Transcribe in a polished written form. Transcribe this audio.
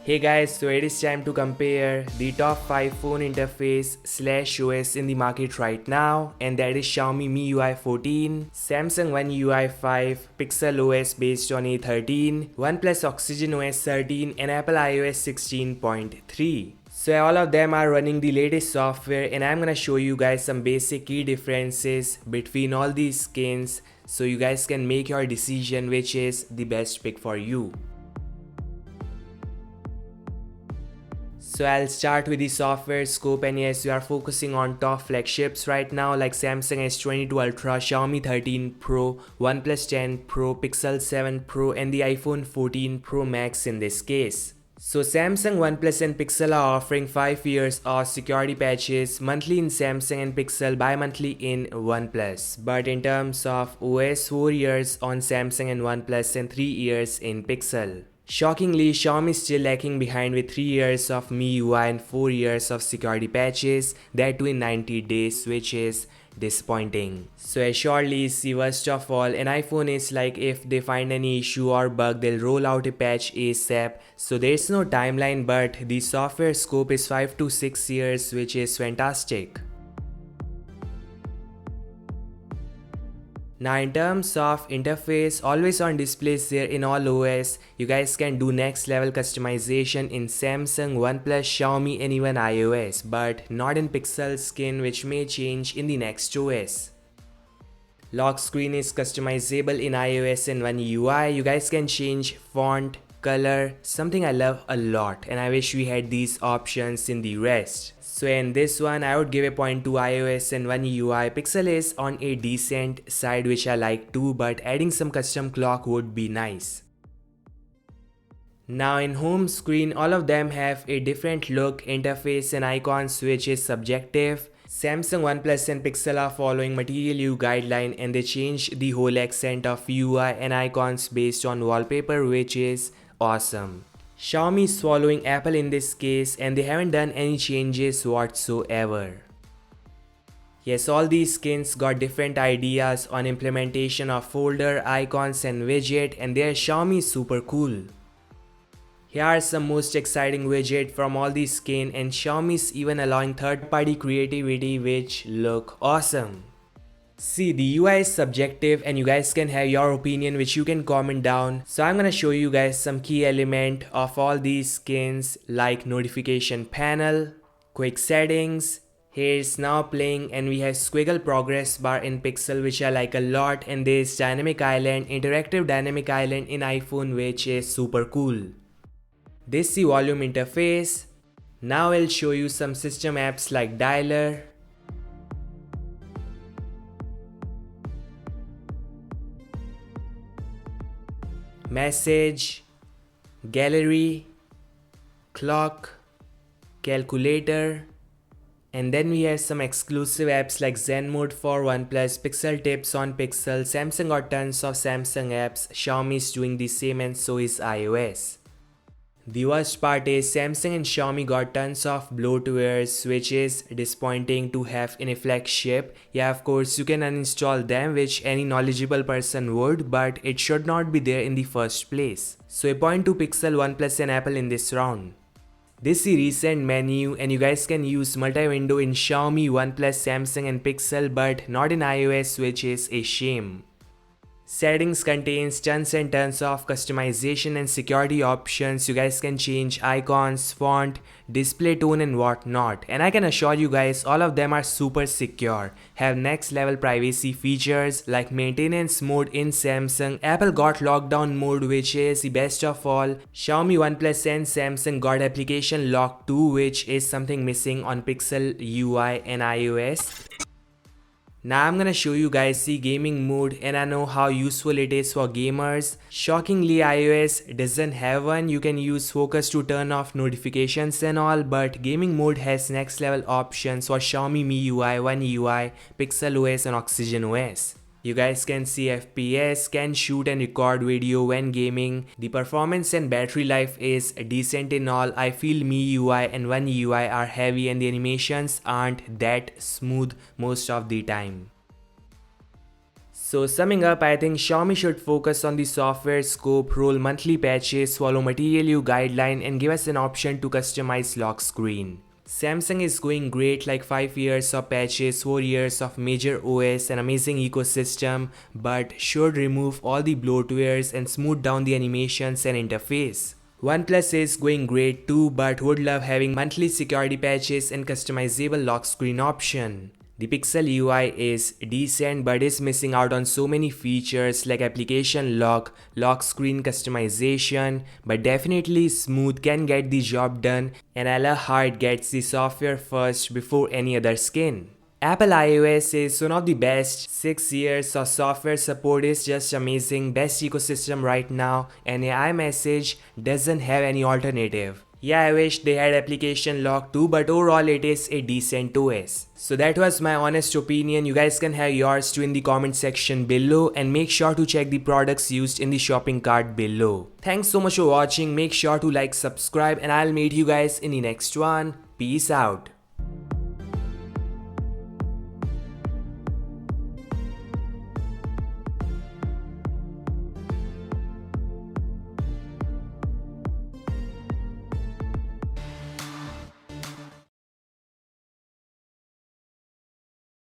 Hey guys, so it is time to compare the top 5 phone interface slash OS in the market right now, and that is Xiaomi MIUI 14, Samsung One UI 5, Pixel OS based on A13, OnePlus OxygenOS 13 and Apple iOS 16.3. So all of them are running the latest software, and I'm gonna show you guys some basic key differences between all these skins so you guys can make your decision which is the best pick for you. So I'll start with the software scope, and yes, we are focusing on top flagships right now like Samsung S22 Ultra, Xiaomi 13 Pro, OnePlus 10 Pro, Pixel 7 Pro and the iPhone 14 Pro Max in this case. So Samsung, OnePlus and Pixel are offering 5 years of security patches monthly in Samsung and Pixel, bi-monthly in OnePlus. But in terms of OS, 4 years on Samsung and OnePlus and 3 years in Pixel. Shockingly, Xiaomi is still lagging behind with 3 years of MIUI and 4 years of security patches, that too in 90 days, which is disappointing. So assuredly, see, first of all, an iPhone is like if they find any issue or bug, they'll roll out a patch ASAP. So there's no timeline, but the software scope is 5 to 6 years, which is fantastic. Now in terms of interface, always on displays there in all OS. You guys can do next level customization in Samsung, OnePlus, Xiaomi and even iOS, but not in Pixel skin, which may change in the next OS. Lock screen is customizable in iOS and OneUI. You guys can change font, color, something I love a lot, and I wish we had these options in the rest. So in this one, I would give a point to iOS and OneUI. Pixel is on a decent side, which I like too, but adding some custom clock would be nice. Now in home screen, all of them have a different look, interface and icons, which is subjective. Samsung, OnePlus and Pixel are following Material You guideline, and they changed the whole accent of UI and icons based on wallpaper, which is awesome. Xiaomi is following Apple in this case, and they haven't done any changes whatsoever. Yes, all these skins got different ideas on implementation of folder, icons and widget, and their Xiaomi is super cool. Here are some most exciting widget from all these skins, and Xiaomi is even allowing third-party creativity which look awesome. See, the UI is subjective and you guys can have your opinion, which you can comment down. So I'm gonna show you guys some key element of all these skins like notification panel, quick settings. Here it's now playing, and we have squiggle progress bar in Pixel, which I like a lot, and there's dynamic island, interactive dynamic island in iPhone, which is super cool. This is the volume interface. Now I'll show you some system apps like dialer, message, gallery, clock, calculator, and then we have some exclusive apps like Zen mode for OnePlus, Pixel tips on Pixel. Samsung got tons of Samsung apps, Xiaomi is doing the same, and so is iOS. The worst part is Samsung and Xiaomi got tons of bloatwares, which is disappointing to have in a flagship. Yeah, of course you can uninstall them, which any knowledgeable person would, but it should not be there in the first place. So a point to Pixel, OnePlus and Apple in this round. This is the recent menu, and you guys can use multi-window in Xiaomi, OnePlus, Samsung and Pixel, but not in iOS, which is a shame. Settings contains tons and tons of customization and security options. You guys can change icons, font, display tone and whatnot, and I can assure you guys all of them are super secure, have next level privacy features like maintenance mode in Samsung. Apple got lockdown mode, which is the best of all. Xiaomi, OnePlus and Samsung got application lock too, which is something missing on Pixel UI and iOS. Now I'm gonna show you guys the gaming mode, and I know how useful it is for gamers. Shockingly, iOS doesn't have one. You can use focus to turn off notifications and all, but gaming mode has next level options for Xiaomi MIUI, OneUI, Pixel OS and OxygenOS. You guys can see FPS, can shoot and record video when gaming. The performance and battery life is decent in all. I feel MIUI and OneUI are heavy and the animations aren't that smooth most of the time. So summing up, I think Xiaomi should focus on the software scope, roll monthly patches, follow Material You guideline and give us an option to customize lock screen. Samsung is going great, like 5 years of patches, 4 years of major OS, an amazing ecosystem, but should remove all the bloatwares and smooth down the animations and interface. OnePlus is going great too, but would love having monthly security patches and customizable lock screen option. The Pixel UI is decent but is missing out on so many features like application lock, lock screen customization, but definitely smooth can get the job done, and I love how it gets the software first before any other skin. Apple iOS is one of the best. 6 years of software support is just amazing, best ecosystem right now, and iMessage doesn't have any alternative. Yeah, I wish they had application lock too, but overall it is a decent OS. So that was my honest opinion. You guys can have yours too in the comment section below, and make sure to check the products used in the shopping cart below. Thanks so much for watching. Make sure to like, subscribe, and I'll meet you guys in the next one. Peace out.